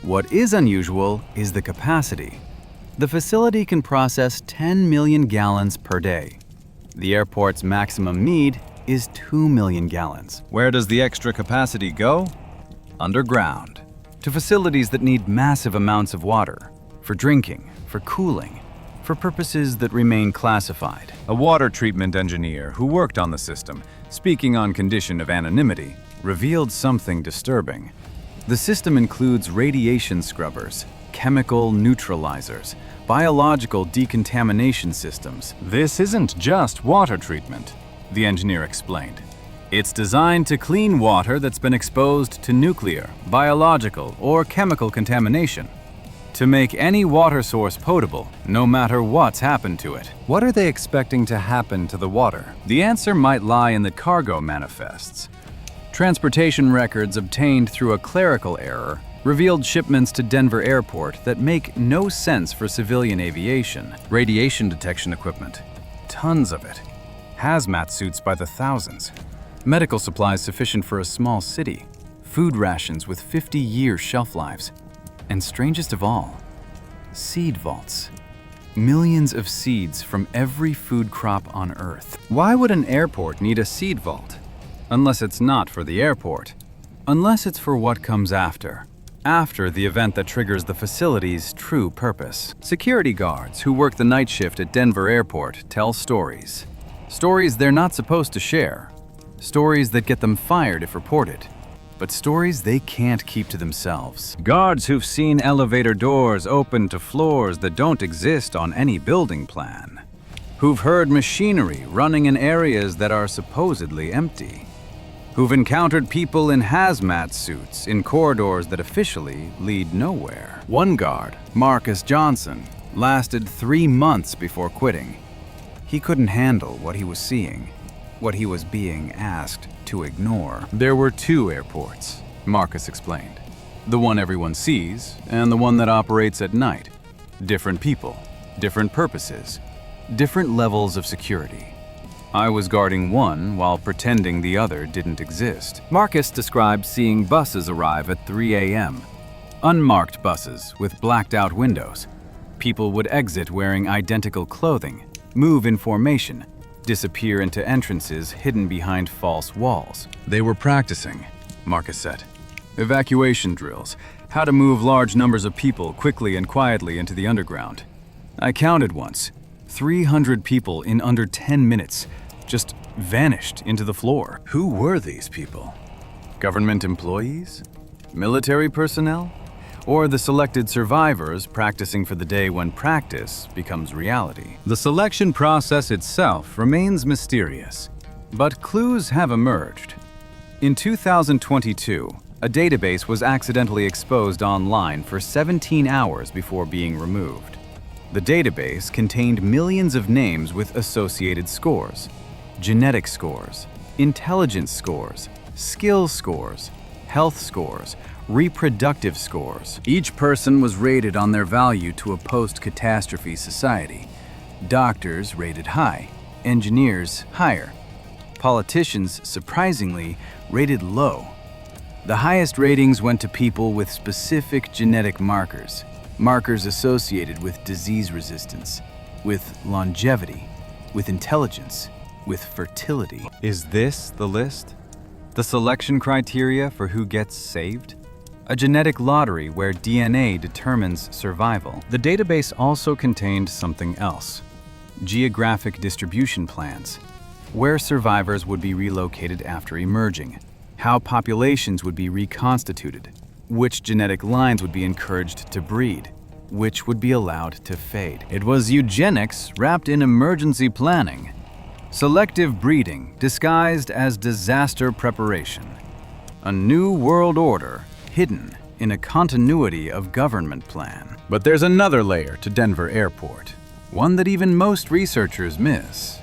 What is unusual is the capacity. The facility can process 10 million gallons per day. The airport's maximum need is 2 million gallons. Where does the extra capacity go? Underground, to facilities that need massive amounts of water, for drinking, for cooling, for purposes that remain classified. A water treatment engineer who worked on the system, speaking on condition of anonymity, revealed something disturbing. The system includes radiation scrubbers, chemical neutralizers, biological decontamination systems. This isn't just water treatment, the engineer explained. It's designed to clean water that's been exposed to nuclear, biological, or chemical contamination, to make any water source potable, no matter what's happened to it. What are they expecting to happen to the water? The answer might lie in the cargo manifests. Transportation records obtained through a clerical error revealed shipments to Denver Airport that make no sense for civilian aviation. Radiation detection equipment, tons of it. Hazmat suits by the thousands. Medical supplies sufficient for a small city. Food rations with 50-year shelf lives. And strangest of all, seed vaults. Millions of seeds from every food crop on Earth. Why would an airport need a seed vault? Unless it's not for the airport. Unless it's for what comes after. After the event that triggers the facility's true purpose. Security guards who work the night shift at Denver Airport tell stories. Stories they're not supposed to share. Stories that get them fired if reported. But stories they can't keep to themselves. Guards who've seen elevator doors open to floors that don't exist on any building plan. Who've heard machinery running in areas that are supposedly empty. Who've encountered people in hazmat suits in corridors that officially lead nowhere. One guard, Marcus Johnson, lasted 3 months before quitting. He couldn't handle what he was seeing, what he was being asked to ignore. There were 2 airports, Marcus explained. The one everyone sees, and the one that operates at night. Different people, different purposes, different levels of security. I was guarding one while pretending the other didn't exist. Marcus described seeing buses arrive at 3 a.m. Unmarked buses with blacked out windows. People would exit wearing identical clothing, move in formation, disappear into entrances hidden behind false walls. They were practicing, Marcus said. Evacuation drills, how to move large numbers of people quickly and quietly into the underground. I counted once. 300 people in under 10 minutes just vanished into the floor. Who were these people? Government employees? Military personnel? Or the selected survivors practicing for the day when practice becomes reality? The selection process itself remains mysterious, but clues have emerged. In 2022, a database was accidentally exposed online for 17 hours before being removed. The database contained millions of names with associated scores, genetic scores, intelligence scores, skill scores, health scores, reproductive scores. Each person was rated on their value to a post-catastrophe society. Doctors rated high, engineers higher. Politicians, surprisingly, rated low. The highest ratings went to people with specific genetic markers. Markers associated with disease resistance, with longevity, with intelligence, with fertility. Is this the list? The selection criteria for who gets saved? A genetic lottery where DNA determines survival. The database also contained something else. Geographic distribution plans, where survivors would be relocated after emerging, how populations would be reconstituted, which genetic lines would be encouraged to breed, which would be allowed to fade. It was eugenics wrapped in emergency planning. Selective breeding disguised as disaster preparation. A new world order hidden in a continuity of government plan. But there's another layer to Denver Airport, one that even most researchers miss.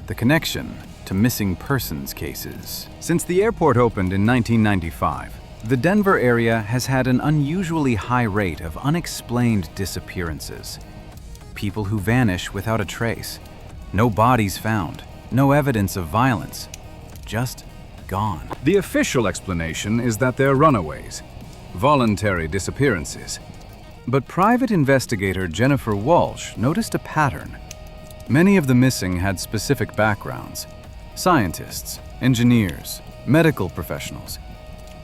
The connection to missing persons cases. Since the airport opened in 1995, the Denver area has had an unusually high rate of unexplained disappearances. People who vanish without a trace. No bodies found, no evidence of violence, just gone. The official explanation is that they're runaways, voluntary disappearances. But private investigator Jennifer Walsh noticed a pattern. Many of the missing had specific backgrounds: scientists, engineers, medical professionals,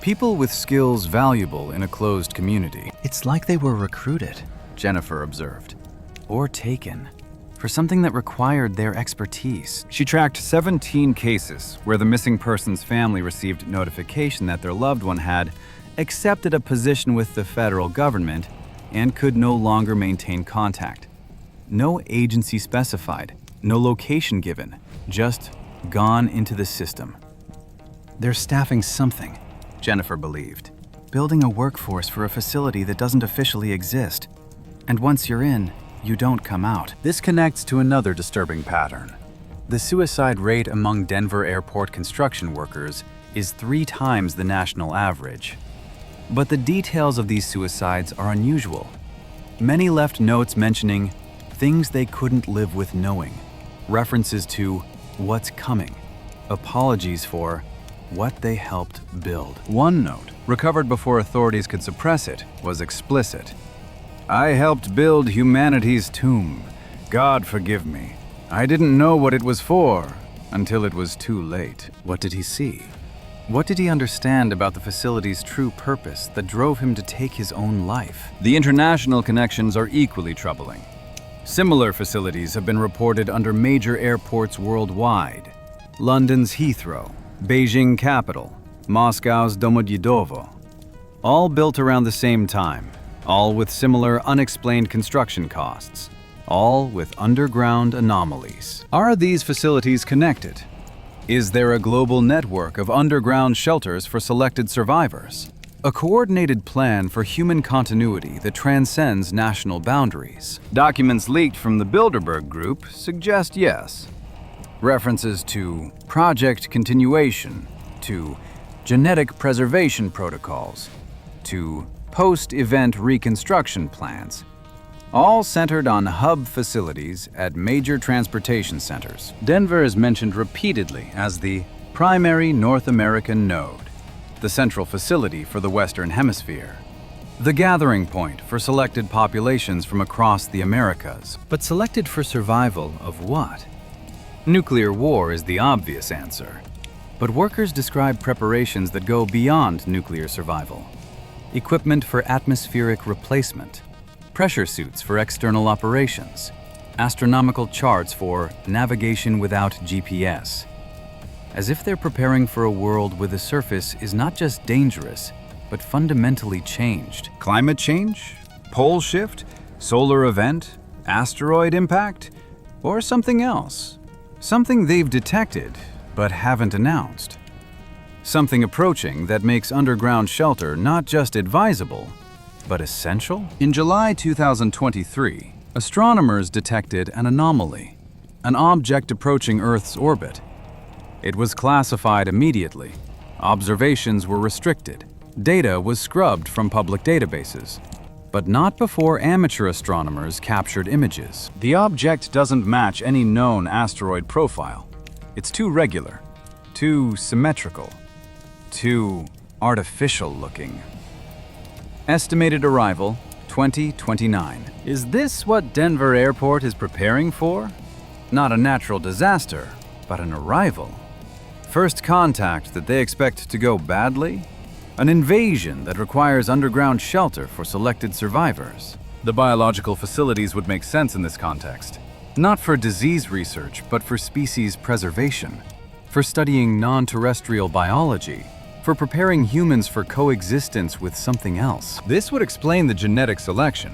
people with skills valuable in a closed community. It's like they were recruited, Jennifer observed, or taken for something that required their expertise. She tracked 17 cases where the missing person's family received notification that their loved one had accepted a position with the federal government and could no longer maintain contact. No agency specified, no location given, just gone into the system. They're staffing something, Jennifer believed, building a workforce for a facility that doesn't officially exist. And once you're in, you don't come out. This connects to another disturbing pattern. The suicide rate among Denver airport construction workers is 3 times the national average. But the details of these suicides are unusual. Many left notes mentioning things they couldn't live with knowing, references to what's coming, apologies for what they helped build. One note, recovered before authorities could suppress it, was explicit. "I helped build humanity's tomb. God forgive me. I didn't know what it was for until it was too late." What did he see? What did he understand about the facility's true purpose that drove him to take his own life? The international connections are equally troubling. Similar facilities have been reported under major airports worldwide: London's Heathrow, Beijing Capital, Moscow's Domodedovo. All built around the same time, all with similar unexplained construction costs, all with underground anomalies. Are these facilities connected? Is there a global network of underground shelters for selected survivors? A coordinated plan for human continuity that transcends national boundaries? Documents leaked from the Bilderberg Group suggest yes. References to project continuation, to genetic preservation protocols, to post-event reconstruction plans, all centered on hub facilities at major transportation centers. Denver is mentioned repeatedly as the primary North American node, the central facility for the Western Hemisphere, the gathering point for selected populations from across the Americas. But selected for survival of what? Nuclear war is the obvious answer, but workers describe preparations that go beyond nuclear survival. Equipment for atmospheric replacement, pressure suits for external operations, astronomical charts for navigation without GPS. As if they're preparing for a world where the surface is not just dangerous, but fundamentally changed. Climate change? Pole shift? Solar event? Asteroid impact? Or something else? Something they've detected, but haven't announced. Something approaching that makes underground shelter not just advisable, but essential? In July 2023, astronomers detected an anomaly, an object approaching Earth's orbit. It was classified immediately. Observations were restricted. Data was scrubbed from public databases, but not before amateur astronomers captured images. The object doesn't match any known asteroid profile. It's too regular, too symmetrical, too artificial looking. Estimated arrival, 2029. Is this what Denver Airport is preparing for? Not a natural disaster, but an arrival. First contact that they expect to go badly? An invasion that requires underground shelter for selected survivors. The biological facilities would make sense in this context. Not for disease research, but for species preservation, for studying non-terrestrial biology, for preparing humans for coexistence with something else. This would explain the genetic selection.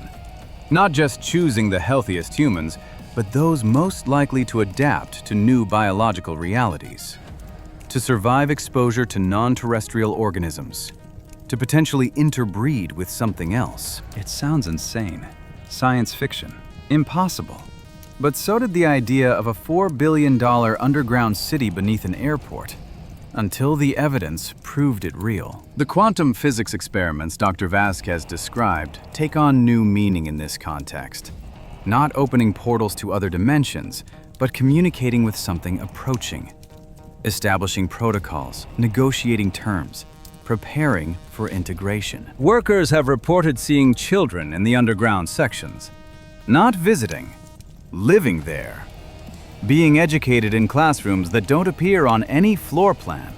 Not just choosing the healthiest humans, but those most likely to adapt to new biological realities. To survive exposure to non-terrestrial organisms. To potentially interbreed with something else. It sounds insane. Science fiction. Impossible. But so did the idea of a $4 billion underground city beneath an airport, until the evidence proved it real. The quantum physics experiments Dr. Vasquez described take on new meaning in this context. Not opening portals to other dimensions, but communicating with something approaching. Establishing protocols, negotiating terms, preparing for integration. Workers have reported seeing children in the underground sections. Not visiting, living there. Being educated in classrooms that don't appear on any floor plan.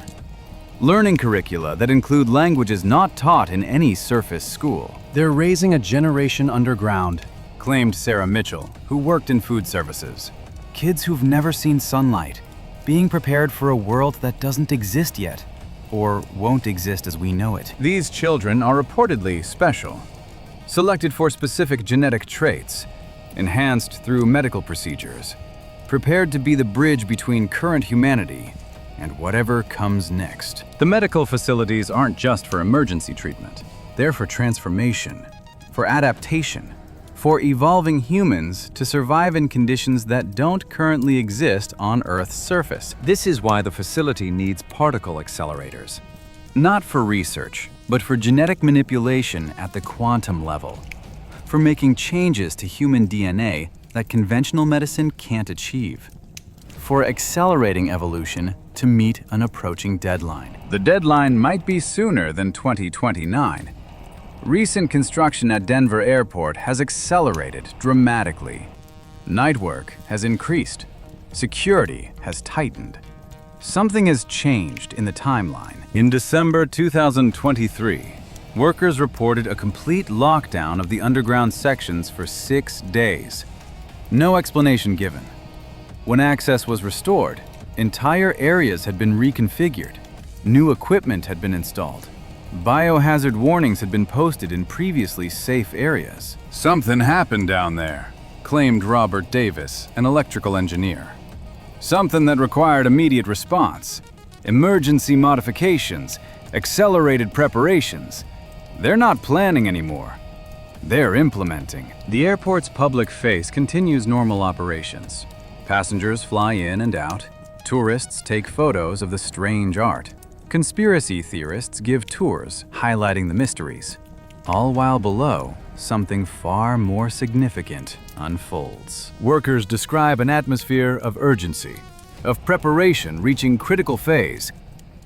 Learning curricula that include languages not taught in any surface school. They're raising a generation underground, claimed Sarah Mitchell, who worked in food services. Kids who've never seen sunlight, being prepared for a world that doesn't exist yet, or won't exist as we know it. These children are reportedly special, selected for specific genetic traits, enhanced through medical procedures, prepared to be the bridge between current humanity and whatever comes next. The medical facilities aren't just for emergency treatment. They're for transformation, for adaptation, for evolving humans to survive in conditions that don't currently exist on Earth's surface. This is why the facility needs particle accelerators. Not for research, but for genetic manipulation at the quantum level. For making changes to human DNA that conventional medicine can't achieve. For accelerating evolution to meet an approaching deadline. The deadline might be sooner than 2029. Recent construction at Denver Airport has accelerated dramatically. Night work has increased. Security has tightened. Something has changed in the timeline. In December 2023, workers reported a complete lockdown of the underground sections for 6 days. No explanation given. When access was restored, entire areas had been reconfigured. New equipment had been installed. Biohazard warnings had been posted in previously safe areas. Something happened down there, claimed Robert Davis, an electrical engineer. Something that required immediate response, emergency modifications, accelerated preparations. They're not planning anymore. They're implementing. The airport's public face continues normal operations. Passengers fly in and out. Tourists take photos of the strange art. Conspiracy theorists give tours highlighting the mysteries, all while below, something far more significant unfolds. Workers describe an atmosphere of urgency, of preparation reaching critical phase,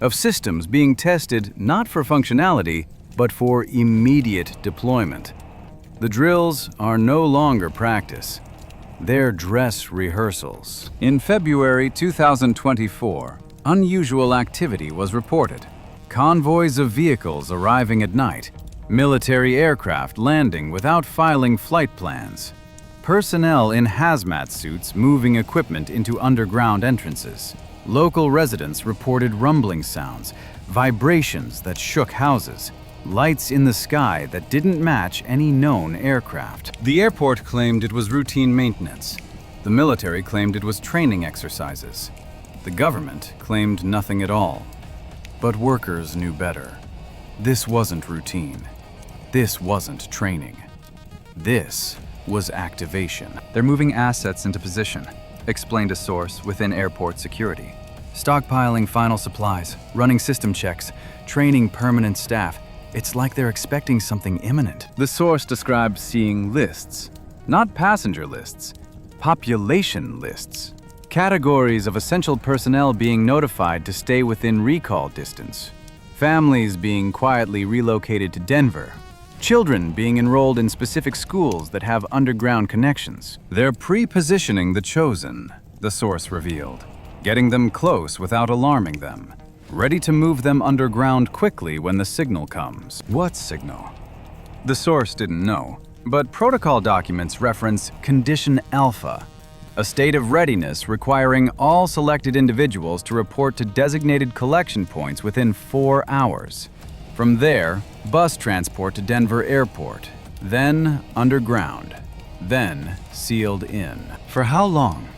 of systems being tested not for functionality, but for immediate deployment. The drills are no longer practice. They're dress rehearsals. In February 2024, unusual activity was reported. Convoys of vehicles arriving at night, military aircraft landing without filing flight plans, personnel in hazmat suits moving equipment into underground entrances. Local residents reported rumbling sounds, vibrations that shook houses, lights in the sky that didn't match any known aircraft. The airport claimed it was routine maintenance. The military claimed it was training exercises. The government claimed nothing at all. But workers knew better. This wasn't routine. This wasn't training. This was activation. They're moving assets into position, explained a source within airport security. Stockpiling final supplies, running system checks, training permanent staff. It's like they're expecting something imminent. The source described seeing lists, not passenger lists, population lists. Categories of essential personnel being notified to stay within recall distance. Families being quietly relocated to Denver. Children being enrolled in specific schools that have underground connections. They're pre-positioning the chosen, the source revealed, getting them close without alarming them, ready to move them underground quickly when the signal comes. What signal? The source didn't know, but protocol documents reference Condition Alpha, a state of readiness requiring all selected individuals to report to designated collection points within 4 hours. From there, bus transport to Denver Airport, then underground, then sealed in. For how long?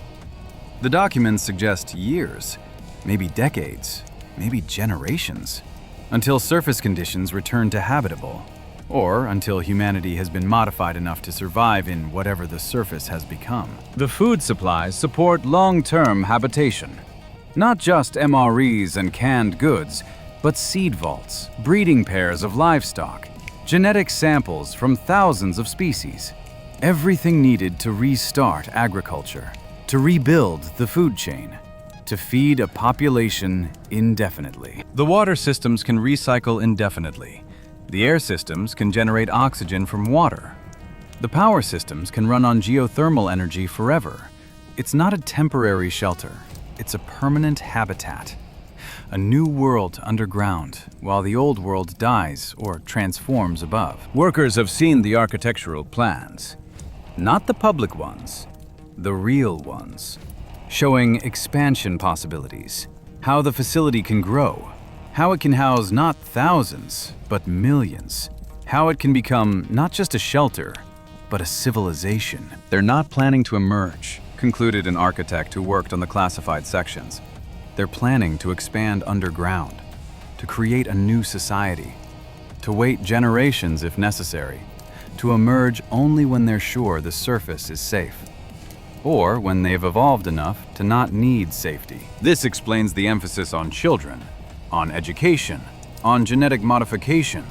The documents suggest years, maybe decades, maybe generations, until surface conditions return to habitable. or until humanity has been modified enough to survive in whatever the surface has become. The food supplies support long-term habitation. Not just MREs and canned goods, but seed vaults, breeding pairs of livestock, genetic samples from thousands of species. Everything needed to restart agriculture, to rebuild the food chain, to feed a population indefinitely. The water systems can recycle indefinitely. The air systems can generate oxygen from water. The power systems can run on geothermal energy forever. It's not a temporary shelter. It's a permanent habitat. A new world underground, while the old world dies or transforms above. Workers have seen the architectural plans. Not the public ones, the real ones, showing expansion possibilities, how the facility can grow, how it can house not thousands, but millions, how it can become not just a shelter, but a civilization. They're not planning to emerge, concluded an architect who worked on the classified sections. They're planning to expand underground, to create a new society, to wait generations if necessary, to emerge only when they're sure the surface is safe, or when they've evolved enough to not need safety. This explains the emphasis on children, on education, on genetic modification.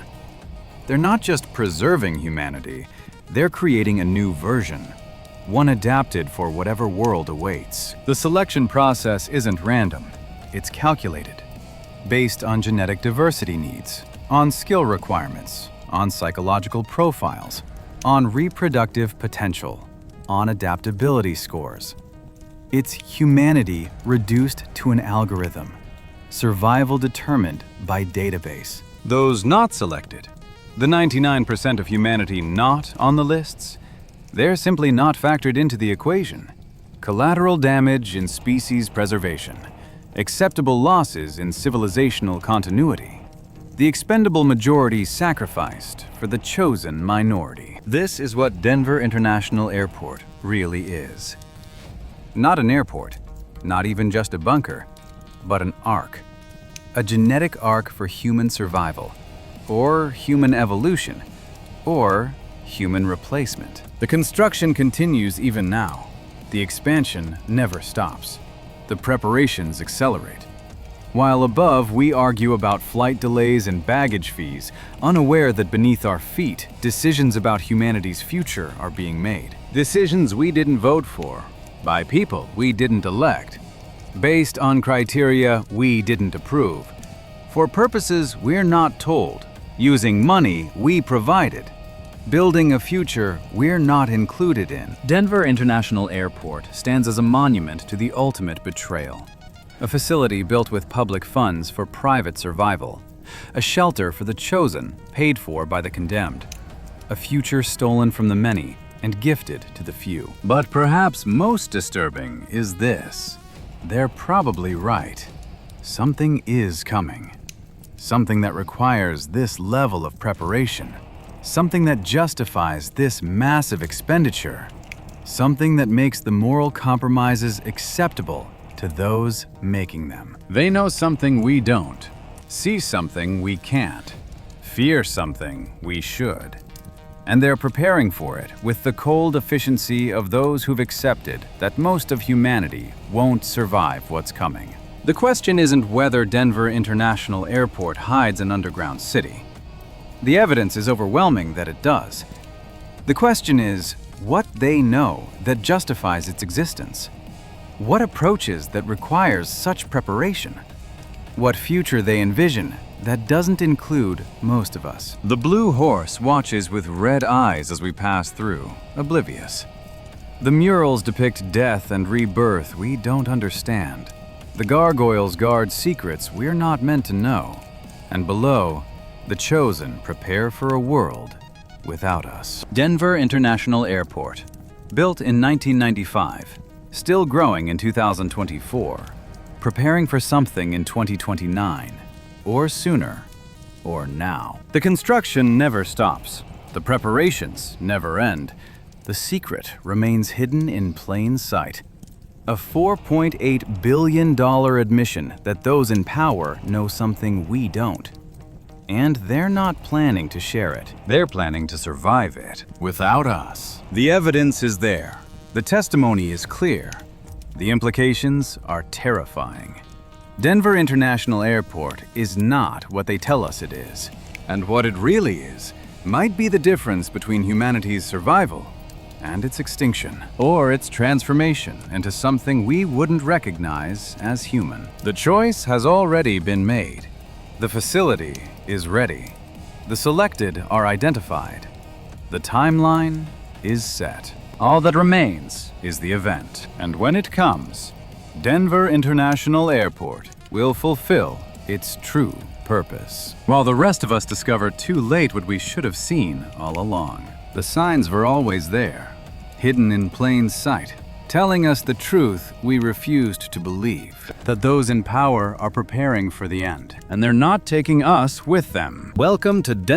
They're not just preserving humanity, they're creating a new version, one adapted for whatever world awaits. The selection process isn't random, it's calculated, based on genetic diversity needs, on skill requirements, on psychological profiles, on reproductive potential, on adaptability scores. It's humanity reduced to an algorithm, survival determined by database. Those not selected, the 99% of humanity not on the lists, they're simply not factored into the equation. Collateral damage in species preservation, acceptable losses in civilizational continuity, the expendable majority sacrificed for the chosen minority. This is what Denver International Airport really is. Not an airport, not even just a bunker, but an ark. A genetic ark for human survival, or human evolution, or human replacement. The construction continues even now. The expansion never stops. The preparations accelerate. While above, we argue about flight delays and baggage fees, unaware that beneath our feet, decisions about humanity's future are being made. Decisions we didn't vote for, by people we didn't elect, based on criteria we didn't approve, for purposes we're not told, using money we provided, building a future we're not included in. Denver International Airport stands as a monument to the ultimate betrayal. A facility built with public funds for private survival, a shelter for the chosen, paid for by the condemned, a future stolen from the many and gifted to the few. But perhaps most disturbing is this. They're probably right. Something is coming. Something that requires this level of preparation. Something that justifies this massive expenditure. Something that makes the moral compromises acceptable to those making them. They know something we don't, see something we can't, fear something we should. And they're preparing for it with the cold efficiency of those who've accepted that most of humanity won't survive what's coming. The question isn't whether Denver International Airport hides an underground city. The evidence is overwhelming that it does. The question is what they know that justifies its existence. What approaches that requires such preparation? What future they envision that doesn't include most of us? The blue horse watches with red eyes as we pass through, oblivious. The murals depict death and rebirth we don't understand. The gargoyles guard secrets we're not meant to know. And below, the chosen prepare for a world without us. Denver International Airport, built in 1995. Still growing in 2024, preparing for something in 2029, or sooner, or now. The construction never stops. The preparations never end. The secret remains hidden in plain sight. A $4.8 billion admission that those in power know something we don't. And they're not planning to share it. They're planning to survive it without us. The evidence is there. The testimony is clear. The implications are terrifying. Denver International Airport is not what they tell us it is. And what it really is might be the difference between humanity's survival and its extinction, or its transformation into something we wouldn't recognize as human. The choice has already been made. The facility is ready. The selected are identified. The timeline is set. All that remains is the event. And when it comes, Denver International Airport will fulfill its true purpose. While the rest of us discover too late what we should have seen all along. The signs were always there, hidden in plain sight, telling us the truth we refused to believe, that those in power are preparing for the end, and they're not taking us with them. Welcome to Denver.